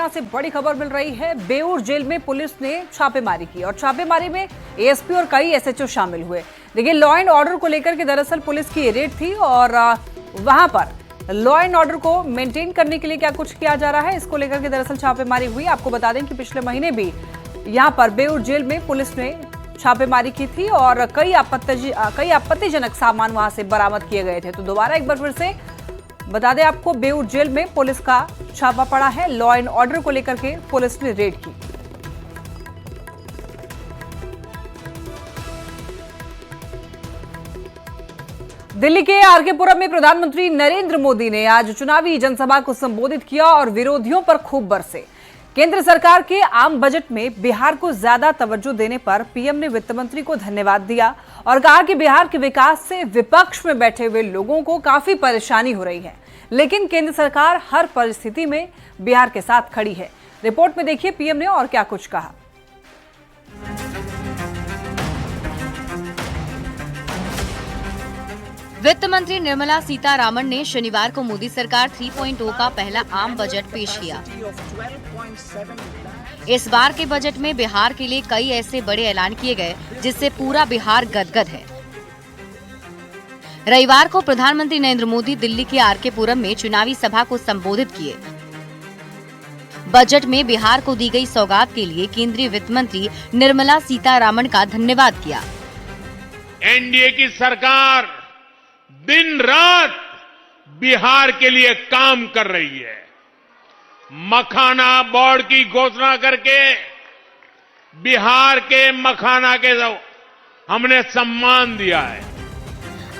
पटना से बड़ी खबर मिल रही है। बेऊर जेल में पुलिस ने छापेमारी की और छापेमारी में एएसपी और कई एसएचओ शामिल हुए। देखिए, लॉ एंड ऑर्डर को लेकर के दरअसल पुलिस की ये रेड थी और वहां पर लॉ एंड ऑर्डर को मेंटेन करने के लिए क्या कुछ किया जा रहा है, इसको लेकर के दरअसल छापेमारी हुई। आपको बता दें कि पिछले महीने भी यहाँ पर बेऊर जेल में पुलिस ने छापेमारी की थी और कई आपत्तिजनक सामान वहां से बरामद किए गए थे। तो दोबारा एक बार फिर से बता दें आपको, बेऊर जेल में पुलिस का छापा पड़ा है। लॉ एंड ऑर्डर को लेकर के पुलिस ने रेड की। दिल्ली के आरके पुरम में प्रधानमंत्री नरेंद्र मोदी ने आज चुनावी जनसभा को संबोधित किया और विरोधियों पर खूब बरसे। केंद्र सरकार के आम बजट में बिहार को ज्यादा तवज्जो देने पर पीएम ने वित्त मंत्री को धन्यवाद दिया और कहा कि बिहार के विकास से विपक्ष में बैठे हुए लोगों को काफी परेशानी हो रही है, लेकिन केंद्र सरकार हर परिस्थिति में बिहार के साथ खड़ी है। रिपोर्ट में देखिए पीएम ने और क्या कुछ कहा। वित्त मंत्री निर्मला सीतारामन ने शनिवार को मोदी सरकार 3.0 का पहला आम बजट पेश किया। इस बार के बजट में बिहार के लिए कई ऐसे बड़े ऐलान किए गए जिससे पूरा बिहार गदगद है। रविवार को प्रधानमंत्री नरेंद्र मोदी दिल्ली के आरके पुरम में चुनावी सभा को संबोधित किए। बजट में बिहार को दी गई सौगात के लिए केंद्रीय वित्त मंत्री निर्मला सीतारामन का धन्यवाद किया। एनडीए की सरकार दिन रात बिहार के लिए काम कर रही है। मखाना बोर्ड की घोषणा करके बिहार के मखाना के हमने सम्मान दिया है।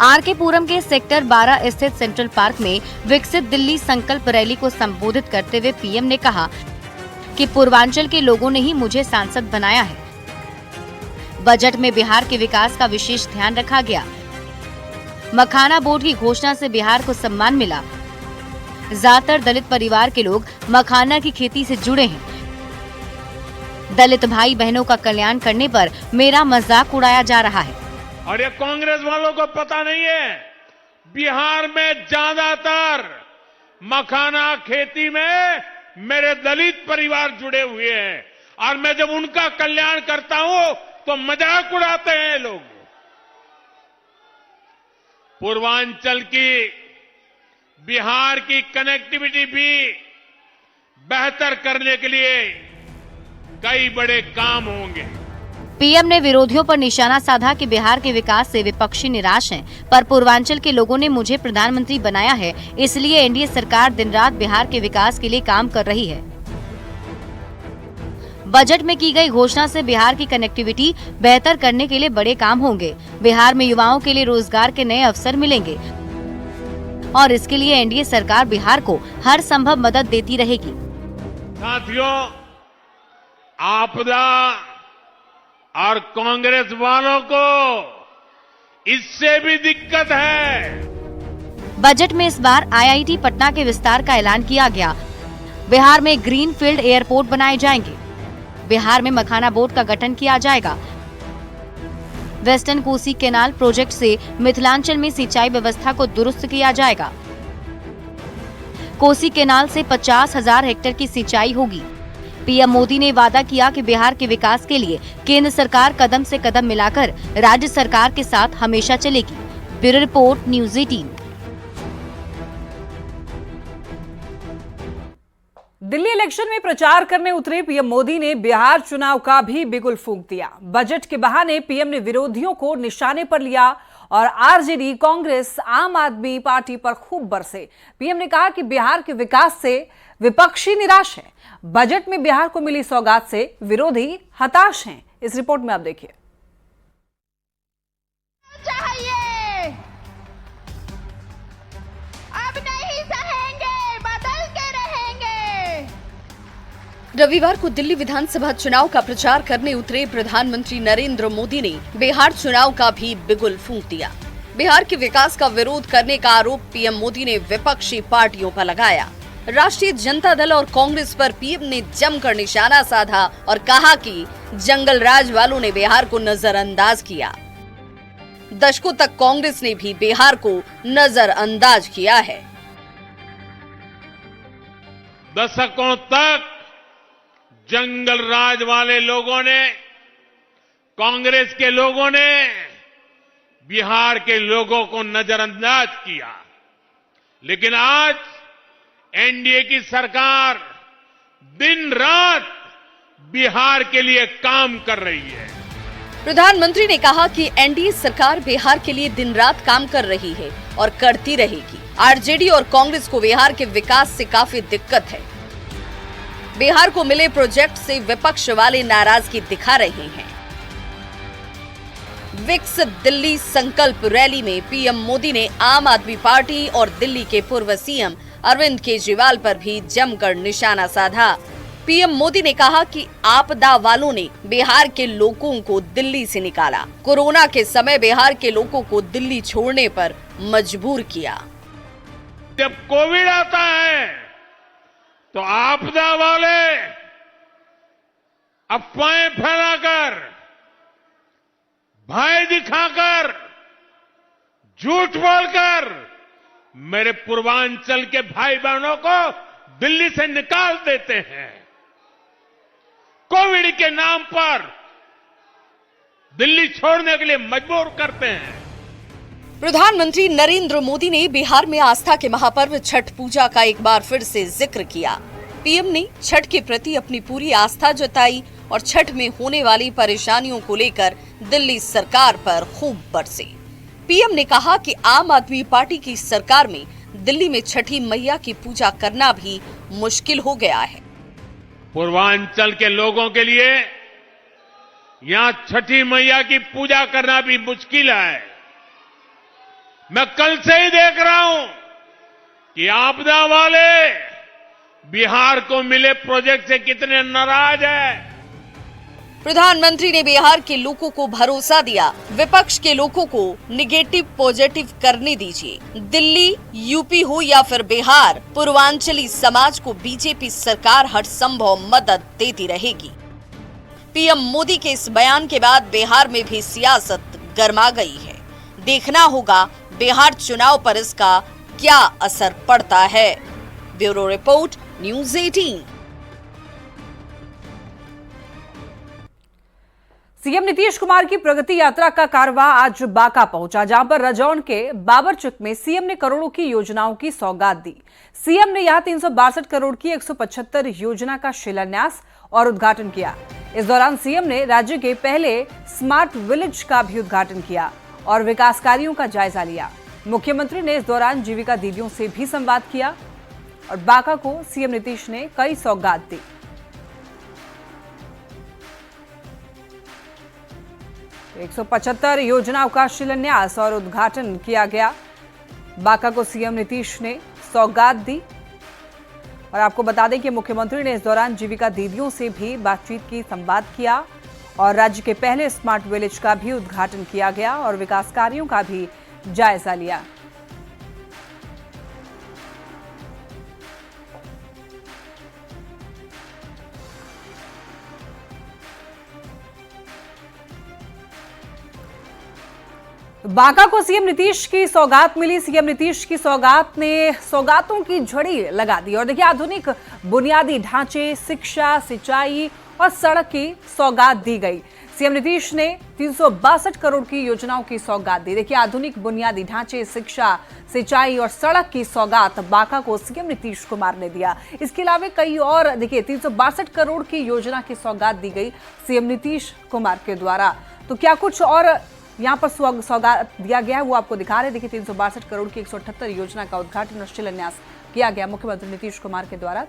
आरके पुरम के सेक्टर 12 स्थित सेंट्रल पार्क में विकसित दिल्ली संकल्प रैली को संबोधित करते हुए पीएम ने कहा कि पूर्वांचल के लोगों ने ही मुझे सांसद बनाया है। बजट में बिहार के विकास का विशेष ध्यान रखा गया। मखाना बोर्ड की घोषणा से बिहार को सम्मान मिला। ज्यादातर दलित परिवार के लोग मखाना की खेती से जुड़े हैं। दलित भाई बहनों का कल्याण करने पर मेरा मजाक उड़ाया जा रहा है। और ये कांग्रेस वालों को पता नहीं है, बिहार में ज्यादातर मखाना खेती में मेरे दलित परिवार जुड़े हुए हैं और मैं जब उनका कल्याण करता हूं तो मजाक उड़ाते हैं लोग। पूर्वांचल की बिहार की कनेक्टिविटी भी बेहतर करने के लिए कई बड़े काम होंगे। पीएम ने विरोधियों पर निशाना साधा कि बिहार के विकास से विपक्षी निराश हैं, पर पूर्वांचल के लोगों ने मुझे प्रधानमंत्री बनाया है, इसलिए एनडीए सरकार दिन रात बिहार के विकास के लिए काम कर रही है। बजट में की गई घोषणा से बिहार की कनेक्टिविटी बेहतर करने के लिए बड़े काम होंगे। बिहार में युवाओं के लिए रोजगार के नए अवसर मिलेंगे और इसके लिए एनडीए सरकार बिहार को हर संभव मदद देती रहेगी। साथियों, आपदा और कांग्रेस वालों को इससे भी दिक्कत है। बजट में इस बार आईआईटी पटना के विस्तार का ऐलान किया गया। बिहार में ग्रीनफील्ड एयरपोर्ट बनाए जाएंगे। बिहार में मखाना बोर्ड का गठन किया जाएगा। वेस्टर्न कोसी कैनाल प्रोजेक्ट से मिथिलांचल में सिंचाई व्यवस्था को दुरुस्त किया जाएगा। कोसी कैनाल से 50,000 हेक्टेयर की सिंचाई होगी। पीएम मोदी ने वादा किया कि बिहार के विकास के लिए केंद्र सरकार कदम से कदम मिलाकर राज्य सरकार के साथ हमेशा चलेगी। Bureau report, news 18। Delhi election में प्रचार करने उतरे पीएम मोदी ने बिहार चुनाव का भी बिगुल फूंक दिया। बजट के बहाने पीएम ने विरोधियों को निशाने पर लिया और आरजेडी, कांग्रेस, आम आदमी पार्टी पर खूब बरसे। पीएम ने कहा कि बिहार के विकास से विपक्षी निराश है। बजट में बिहार को मिली सौगात से विरोधी हताश हैं। इस रिपोर्ट में आप देखिए। रविवार को दिल्ली विधानसभा चुनाव का प्रचार करने उतरे प्रधानमंत्री नरेंद्र मोदी ने बिहार चुनाव का भी बिगुल फूंक दिया। बिहार के विकास का विरोध करने का आरोप पीएम मोदी ने विपक्षी पार्टियों पर लगाया। राष्ट्रीय जनता दल और कांग्रेस पर पीएम ने जमकर निशाना साधा और कहा कि जंगल राज वालों ने बिहार को नजरअंदाज किया। दशकों तक कांग्रेस ने भी बिहार को नजरअंदाज किया है। दशकों तक जंगल राज वाले लोगों ने, कांग्रेस के लोगों ने बिहार के लोगों को नजरअंदाज किया। लेकिन आज एनडीए की सरकार दिन रात बिहार के लिए काम कर रही है। प्रधानमंत्री ने कहा कि एनडीए सरकार बिहार के लिए दिन रात काम कर रही है और करती रहेगी। आरजेडी और कांग्रेस को बिहार के विकास से काफी दिक्कत है। बिहार को मिले प्रोजेक्ट से विपक्ष वाले नाराजगी दिखा रहे हैं। विकसित दिल्ली संकल्प रैली में पीएम मोदी ने आम आदमी पार्टी और दिल्ली के पूर्व सीएम अरविंद केजरीवाल पर भी जमकर निशाना साधा। पीएम मोदी ने कहा कि आपदा वालों ने बिहार के लोगों को दिल्ली से निकाला, कोरोना के समय बिहार के लोगों को दिल्ली छोड़ने पर मजबूर किया। जब कोविड आता है तो आपदा वाले अफवाहें फैलाकर, भय दिखाकर, झूठ बोलकर मेरे पूर्वांचल के भाई बहनों को दिल्ली से निकाल देते हैं। कोविड के नाम पर दिल्ली छोड़ने के लिए मजबूर करते हैं। प्रधानमंत्री नरेंद्र मोदी ने बिहार में आस्था के महापर्व छठ पूजा का एक बार फिर से जिक्र किया। पीएम ने छठ के प्रति अपनी पूरी आस्था जताई और छठ में होने वाली परेशानियों को लेकर दिल्ली सरकार पर खूब बरसे। पीएम ने कहा कि आम आदमी पार्टी की सरकार में दिल्ली में छठी मैया की पूजा करना भी मुश्किल हो गया है। पूर्वांचल के लोगों के लिए यहां छठी मैया की पूजा करना भी मुश्किल है। मैं कल से ही देख रहा हूं कि आपदा वाले बिहार को मिले प्रोजेक्ट से कितने नाराज हैं। प्रधानमंत्री ने बिहार के लोगों को भरोसा दिया, विपक्ष के लोगों को निगेटिव पॉजिटिव करने दीजिए। दिल्ली, यूपी हो या फिर बिहार, पूर्वांचली समाज को बीजेपी सरकार हर संभव मदद देती रहेगी। पीएम मोदी के इस बयान के बाद बिहार में भी सियासत गर्मा गई है। देखना होगा बिहार चुनाव पर इसका क्या असर पड़ता है। Bureau report, news 18। CM Nitish Kumar की प्रगति यात्रा का कारवां आज बांका पहुंचा, जहां पर रजौन के बाबरचक में सीएम ने करोड़ों की योजनाओं की सौगात दी। सीएम ने यहां 362 करोड़ की 175 योजना का शिलान्यास और उद्घाटन किया। इस दौरान सीएम ने राज्य के पहले स्मार्ट विलेज का भी उद्घाटन किया और विकास कार्यों का जायजा लिया। मुख्यमंत्री ने इस दौरान जीविका दीदियों से भी संवाद किया और बांका को सीएम नीतीश ने कई सौगात दी। तो 175 योजनाओं का शिलान्यास और उद्घाटन किया गया। बांका को सीएम नीतीश ने सौगात दी और आपको बता दें कि मुख्यमंत्री ने इस दौरान जीविका दीदियों से भी बातचीत की, संवाद किया और राज्य के पहले स्मार्ट विलेज का भी उद्घाटन किया गया और विकास कार्यों का भी जायजा लिया। बांका को सीएम नीतीश की सौगात मिली। सीएम नीतीश की सौगात ने सौगातों की झड़ी लगा दी और देखिए आधुनिक बुनियादी ढांचे, शिक्षा, सिंचाई और सड़क की सौगात दी गई। सीएम नीतीश ने 362 करोड़ की योजनाओं की सौगात दी। देखिए आधुनिक बुनियादी ढांचे, शिक्षा, सिंचाई और सड़क की सौगात बांका को सीएम नीतीश कुमार ने दिया। इसके अलावा कई और देखिए 362 करोड़ की योजना की सौगात दी गई सीएम नीतीश कुमार के द्वारा। तो क्या कुछ और यहाँ पर सौगात दिया गया है वो आपको दिखा रहे। देखिए 362 करोड़ की 178 योजना का उद्घाटन और शिलान्यास किया गया मुख्यमंत्री नीतीश कुमार के द्वारा।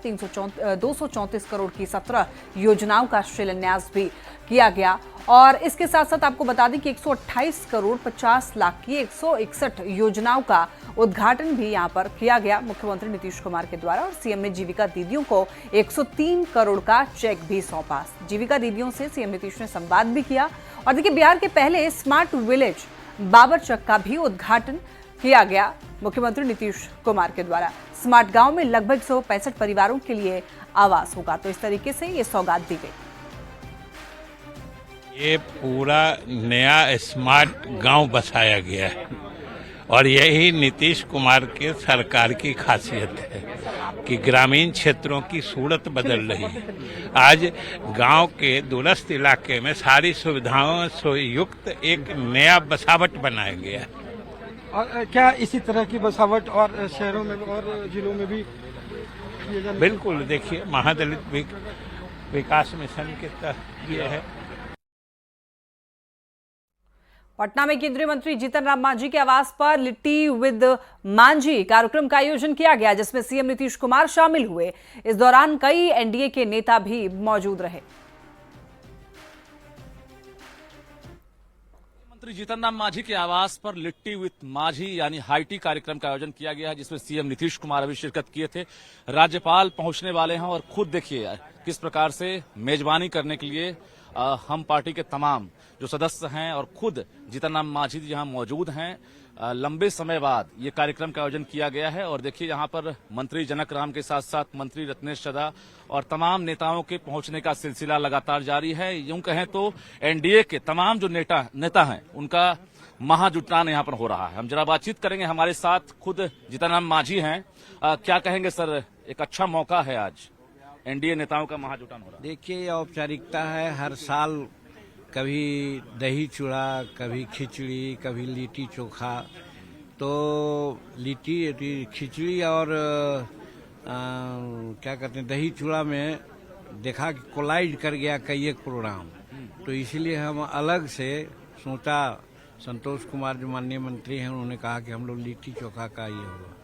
234 करोड़ की 17 योजनाओं का शिलान्यास भी किया गया और इसके साथ साथ आपको बता दें कि 128 करोड़ 50 लाख की 161 योजनाओं का उद्घाटन भी यहां पर किया गया मुख्यमंत्री नीतीश कुमार के द्वारा। और सीएम ने जीविका दीदियों को 103 करोड़ का चेक भी सौंपा। जीविका दीदियों से सीएम नीतीश ने संवाद भी किया और देखिए बिहार के पहले स्मार्ट विलेज बाबरचक का भी उद्घाटन किया गया मुख्यमंत्री नीतीश कुमार के द्वारा। स्मार्ट गांव में लगभग 165 परिवारों के लिए आवास होगा। तो इस तरीके से ये सौगात दी गई। ये पूरा नया स्मार्ट गांव बसाया गया है और यही नीतीश कुमार के सरकार की खासियत है कि ग्रामीण क्षेत्रों की सूरत बदल रही है। आज गांव के दूरस्थ इलाके में सारी सुविधाओं से युक्त एक नया बसावट बनाया गया है। और क्या इसी तरह की बसावट और शहरों में और जिलों में भी किए जाने? बिल्कुल, देखिए महादलित विकास मिशन के तहत ये है। पटना में केंद्रीय मंत्री जीतन राम मांझी के आवास पर लिट्टी विद मांझी कार्यक्रम का आयोजन किया गया, जिसमें सीएम नीतीश कुमार शामिल हुए। इस दौरान कई एनडीए के नेता भी मौजूद रहे। मंत्री जीतन राम मांझी के आवास पर लिट्टी विद मांझी यानी हाईटी कार्यक्रम का आयोजन किया गया है, जिसमें सीएम नीतीश कुमार अभी शिरकत किए थे। राज्यपाल पहुंचने वाले हैं और खुद देखिए किस प्रकार से मेजबानी करने के लिए हम पार्टी के तमाम जो सदस्य हैं और खुद जीतन राम मांझी जी यहाँ मौजूद हैं। लंबे समय बाद ये कार्यक्रम का आयोजन किया गया है और देखिए यहाँ पर मंत्री जनक राम के साथ साथ मंत्री रत्नेश चड्ढा और तमाम नेताओं के पहुंचने का सिलसिला लगातार जारी है। यूं कहें तो एनडीए के तमाम जो नेता हैं उनका महाजुटान यहाँ पर हो रहा है। हम जरा बातचीत करेंगे, हमारे साथ खुद जीतन राम मांझी हैं। क्या कहेंगे सर, एक अच्छा मौका है आज एनडीए नेताओं का महाजुटान हो रहा है। देखिए, ये औपचारिकता है। हर साल कभी दही चूड़ा, कभी खिचड़ी, कभी लिट्टी चोखा। तो लिट्टी खिचड़ी और क्या कहते हैं दही चूड़ा में देखा कि कोलाइड कर गया कई एक प्रोग्राम, तो इसीलिए हम अलग से सोचा। संतोष कुमार जो माननीय मंत्री हैं उन्होंने कहा कि हम लोग लिट्टी चोखा का ये होगा।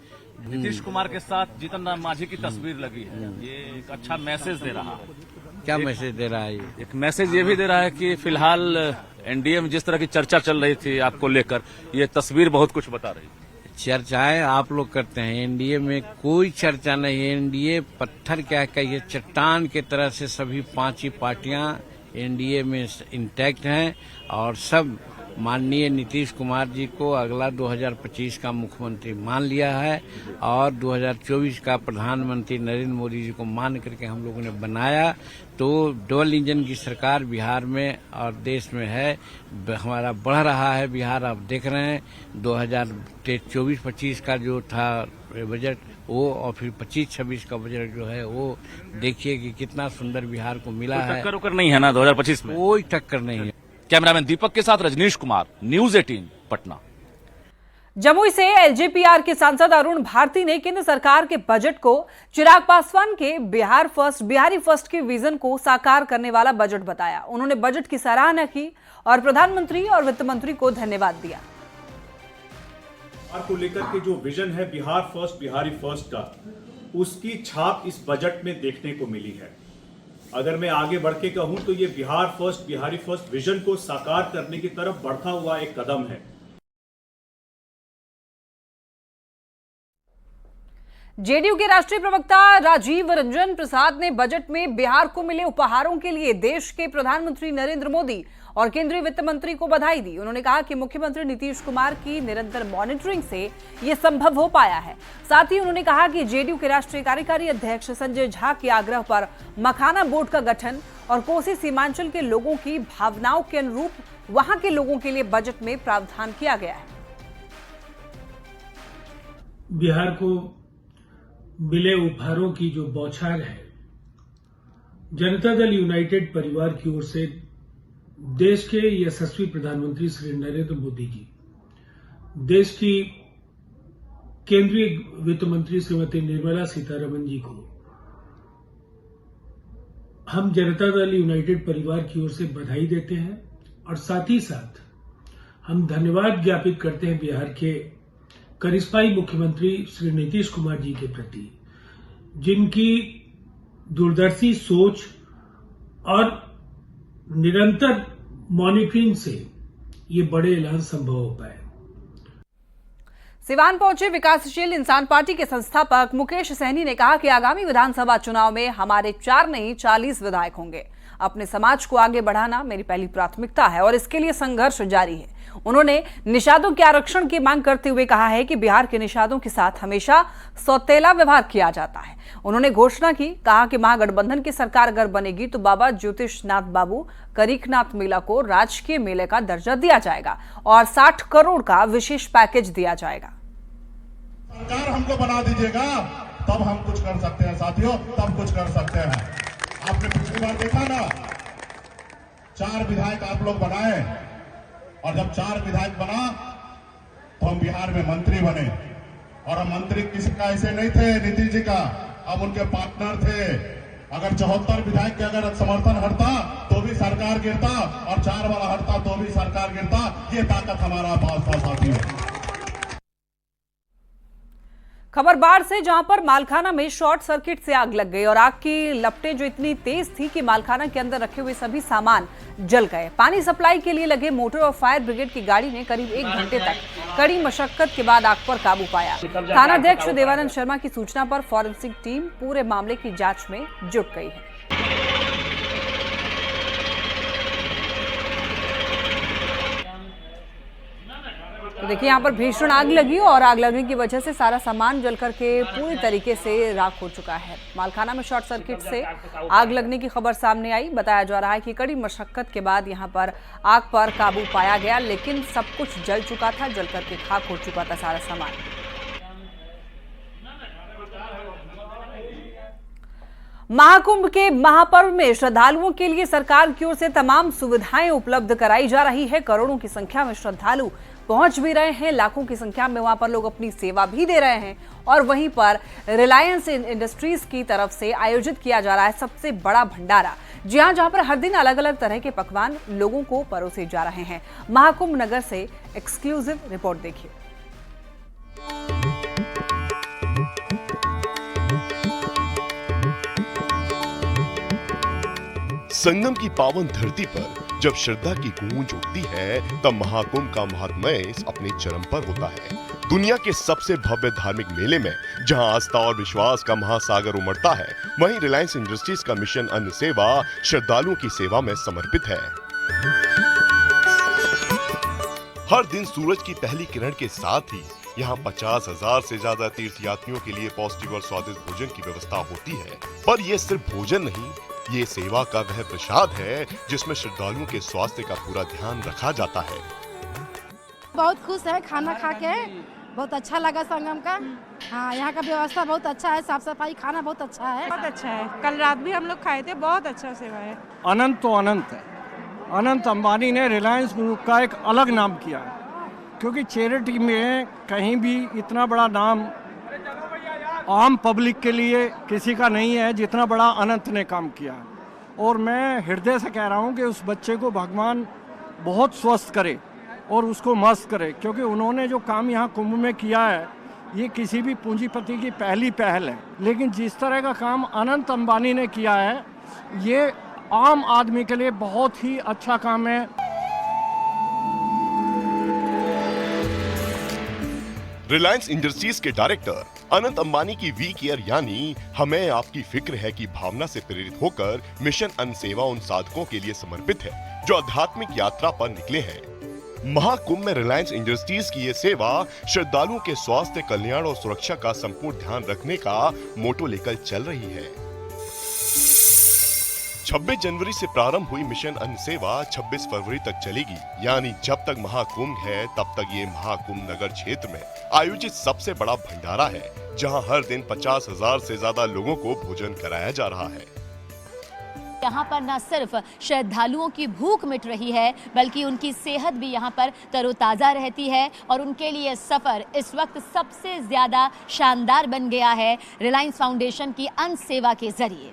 नीतीश कुमार के साथ जीतन राम मांझी की तस्वीर लगी है, ये एक अच्छा मैसेज दे रहा है। क्या मैसेज दे रहा है ये? एक मैसेज ये भी दे रहा है कि फिलहाल एनडीए में जिस तरह की चर्चा चल रही थी आपको लेकर, ये तस्वीर बहुत कुछ बता रही है। चर्चाएं आप लोग करते हैं, एनडीए में कोई चर्चा नहीं है। एनडीए पत्थर क्या कहिए, चट्टान की तरह से सभी पांच ही पार्टियां एनडीए में इंटैक्ट हैं और सब माननीय नीतीश कुमार जी को अगला 2025 का मुख्यमंत्री मान लिया है और 2024 का प्रधानमंत्री नरेंद्र मोदी जी को मान करके हम लोगों ने बनाया। तो डबल इंजन की सरकार बिहार में और देश में है, हमारा बढ़ रहा है बिहार। आप देख रहे हैं 2024-25 का जो था बजट वो, और फिर 25-26 का बजट जो है वो देखिए कि कितना सुंदर बिहार को मिला है। टक्कर उक्कर नहीं है ना 2025 में? कोई टक्कर नहीं है। कैमरामैन दीपक के साथ रजनीश कुमार, न्यूज 18 पटना। जमुई से एलजेपीआर के सांसद अरुण भारती ने केंद्र सरकार के बजट को चिराग पासवान के बिहारी फर्स्ट के विजन को साकार करने वाला बजट बताया। उन्होंने बजट की सराहना की और प्रधानमंत्री और वित्त मंत्री को धन्यवाद दिया। को लेकर के जो विजन है बिहार फर्स्ट, बिहारी फर्स्ट का, उसकी छाप इस बजट में देखने को मिली है। अगर मैं आगे बढ़ के कहूं तो ये Bihar first, Bihari first vision को साकार करने की तरफ बढ़ता हुआ एक कदम है। जेडीयू के राष्ट्रीय प्रवक्ता राजीव रंजन प्रसाद ने बजट में बिहार को मिले उपहारों के लिए देश के प्रधानमंत्री नरेंद्र मोदी और केंद्रीय वित्त मंत्री को बधाई दी। उन्होंने कहा कि मुख्यमंत्री नीतीश कुमार की निरंतर मॉनिटरिंग से यह संभव हो पाया है। साथ ही उन्होंने कहा कि जेडीयू के राष्ट्रीय कार्यकारी अध्यक्ष संजय झा के आग्रह पर मखाना बोर्ड का गठन और कोसी सीमांचल के लोगों की भावनाओं के अनुरूप वहां के लोगों के लिए बजट में प्रावधान किया गया है। बिहार को मिले उपहारों की जो बौछार है, जनता दल यूनाइटेड परिवार की ओर से देश के यशस्वी प्रधानमंत्री श्री नरेंद्र मोदी जी, देश की केंद्रीय वित्त मंत्री श्रीमती निर्मला सीतारमण जी को हम जनता दल यूनाइटेड परिवार की ओर से बधाई देते हैं और साथ ही साथ हम धन्यवाद ज्ञापित करते हैं बिहार के करिश्माई मुख्यमंत्री श्री नीतीश कुमार जी के प्रति, जिनकी दूरदर्शी सोच और निरंतर मॉनिटरिंग से ये बड़े ऐलान संभव हो पाए। सिवान पहुंचे विकासशील इंसान पार्टी के संस्थापक मुकेश सहनी ने कहा कि आगामी विधानसभा चुनाव में हमारे 4 नहीं 40 विधायक होंगे। अपने समाज को आगे बढ़ाना मेरी पहली प्राथमिकता है और इसके लिए संघर्ष जारी है। उन्होंने निषादों के आरक्षण की मांग करते हुए कहा है कि बिहार के निषादों के साथ हमेशा सौतेला व्यवहार किया जाता है। उन्होंने घोषणा की, कहा कि महागठबंधन की सरकार अगर बनेगी तो बाबा ज्योतिषनाथ बाबू करीखनाथ मेला को राजकीय मेले का दर्जा दिया जाएगा और 60 करोड़ का विशेष पैकेज दिया जाएगा। सरकार हमको बना दीजिएगा तब हम कुछ कर सकते हैं साथियों, तब कुछ कर सकते हैं। आपने पिछली बार देखा ना, 4 विधायक आप लोग बनाए और जब 4 विधायक बना तो हम बिहार में मंत्री बने और हम मंत्री किसी का ऐसे नहीं थे नीतीश जी का, अब उनके पार्टनर थे। अगर 74 विधायक के अगर समर्थन हटता तो भी सरकार गिरता और 4 वाला हटता तो भी सरकार गिरता। ये ताकत हमारा पास था साथियों। खबर बाढ़ से, जहां पर मालखाना में शॉर्ट सर्किट से आग लग गई और आग की लपटें जो इतनी तेज थी कि मालखाना के अंदर रखे हुए सभी सामान जल गए। पानी सप्लाई के लिए लगे मोटर और फायर ब्रिगेड की गाड़ी ने करीब 1 घंटे तक कड़ी मशक्कत के बाद आग पर काबू पाया। थानाध्यक्ष देवानंद शर्मा की सूचना पर फॉरेंसिक टीम पूरे मामले की जांच में जुट गई है। तो देखिए, यहाँ पर भीषण आग लगी और आग लगने की वजह से सारा सामान जलकर के पूरी तरीके से राख हो चुका है। मालखाना में शॉर्ट सर्किट से आग लगने की खबर सामने आई। बताया जा रहा है कि कड़ी मशक्कत के बाद यहाँ पर आग पर काबू पाया गया, लेकिन सब कुछ जल चुका था, जलकर के खाक हो चुका था सारा सामान। महाकुंभ के महापर्व में श्रद्धालुओं के लिए सरकार की ओर से तमाम सुविधाएं उपलब्ध कराई जा रही है। करोड़ों की संख्या में श्रद्धालु पहुंच भी रहे हैं, लाखों की संख्या में वहां पर लोग अपनी सेवा भी दे रहे हैं। और वहीं पर रिलायंस इंडस्ट्रीज की तरफ से आयोजित किया जा रहा है सबसे बड़ा भंडारा, जहां पर हर दिन अलग अलग तरह के पकवान लोगों को परोसे जा रहे हैं। महाकुंभ नगर से एक्सक्लूसिव रिपोर्ट देखिए। संगम की पावन धरती पर जब श्रद्धा की गूंज उठती है, तब महाकुंभ का महात्म्य अपने चरम पर होता है। दुनिया के सबसे भव्य धार्मिक मेले में जहां आस्था और विश्वास का महासागर उमड़ता है, वहीं रिलायंस इंडस्ट्रीज का मिशन अन्न सेवा श्रद्धालुओं की सेवा में समर्पित है। हर दिन सूरज की पहली किरण के साथ ही यहाँ 50,000 से ज्यादा तीर्थयात्रियों के लिए पौष्टिक और स्वादिष्ट भोजन की व्यवस्था होती है। पर ये सिर्फ भोजन नहीं, ये सेवा का वह प्रसाद है जिसमें श्रद्धालुओं के स्वास्थ्य का पूरा ध्यान रखा जाता है। बहुत खुश है खाना खा के, बहुत अच्छा लगा संगम का। हाँ, यहाँ का व्यवस्था बहुत अच्छा है, साफ सफाई, खाना बहुत अच्छा है। बहुत अच्छा है, कल रात भी हम लोग खाए थे, बहुत अच्छा सेवा है। अनंत तो अनंत है। अनंत अंबानी ने रिलायंस ग्रुप का एक अलग नाम किया है, क्योंकि चैरिटी में कहीं भी इतना बड़ा नाम आम पब्लिक के लिए किसी का नहीं है जितना बड़ा अनंत ने काम किया। और मैं हृदय से कह रहा हूँ कि उस बच्चे को भगवान बहुत स्वस्थ करे और उसको मस्त करे, क्योंकि उन्होंने जो काम यहाँ कुंभ में किया है, ये किसी भी पूंजीपति की पहली पहल है। लेकिन जिस तरह का काम अनंत अंबानी ने किया है, ये आम आदमी के लिए बहुत ही अच्छा काम है। रिलायंस इंडस्ट्रीज के डायरेक्टर अनंत अंबानी की वी केयर यानी हमें आपकी फिक्र है की भावना से प्रेरित होकर मिशन अन्न सेवा उन साधकों के लिए समर्पित है जो आध्यात्मिक यात्रा पर निकले हैं। महाकुंभ में रिलायंस इंडस्ट्रीज की ये सेवा श्रद्धालुओं के स्वास्थ्य, कल्याण और सुरक्षा का संपूर्ण ध्यान रखने का मोटो लेकर चल रही है। 26 जनवरी से प्रारंभ हुई मिशन अन्न सेवा 26 फरवरी तक चलेगी, यानी जब तक महाकुंभ है तब तक ये महाकुंभ नगर क्षेत्र में आयोजित सबसे बड़ा भंडारा है, जहां हर दिन 50,000 से ज्यादा लोगों को भोजन कराया जा रहा है। यहाँ पर न सिर्फ श्रद्धालुओं की भूख मिट रही है, बल्कि उनकी सेहत भी यहाँ पर तरोताजा रहती है और उनके लिए सफर इस वक्त सबसे ज्यादा शानदार बन गया है रिलायंस फाउंडेशन की अन्न सेवा के जरिए।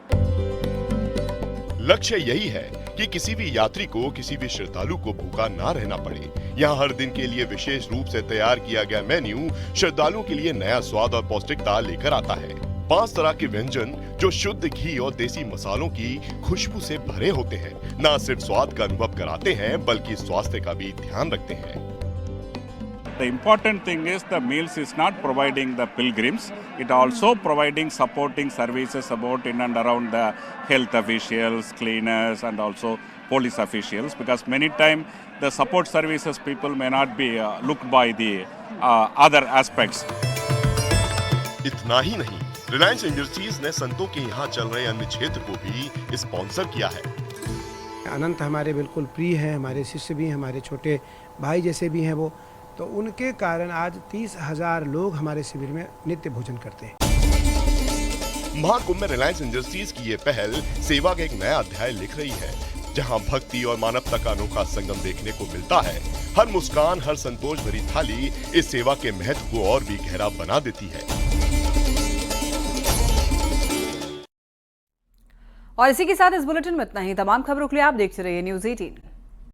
लक्ष्य यही है कि किसी भी यात्री को, किसी भी श्रद्धालु को भूखा ना रहना पड़े। यहाँ हर दिन के लिए विशेष रूप से तैयार किया गया मेन्यू श्रद्धालुओं के लिए नया स्वाद और पौष्टिकता लेकर आता है। 5 तरह के व्यंजन जो शुद्ध घी और देसी मसालों की खुशबू से भरे होते हैं, न सिर्फ स्वाद का अनुभव कराते हैं बल्कि स्वास्थ्य का भी ध्यान रखते हैं। The important thing is the meals is not providing the pilgrims, it also providing supporting services about in and around the health officials, cleaners and also police officials, because many times the support services people may not be looked by the other aspects. इतना ही नहीं, Reliance industries ने संतों के यहाँ चल रहे अन्य क्षेत्र को भी स्पॉन्सर किया है। अनंत हमारे बिल्कुल प्रिय हैं, हमारे शिष्य भी हैं, हमारे छोटे भाई जैसे भी हैं वो, तो उनके कारण आज 30,000 लोग हमारे शिविर में नित्य भोजन करते हैं। महाकुंभ में रिलायंस इंडस्ट्रीज की ये पहल सेवा का एक नया अध्याय लिख रही है, जहां भक्ति और मानवता का अनोखा संगम देखने को मिलता है। हर मुस्कान, हर संतोष भरी थाली इस सेवा के महत्व को और भी गहरा बना देती है। और इसी के साथ इस बुलेटिन में इतना ही। तमाम खबरों के लिए आप देखते रहिए न्यूज़ 18।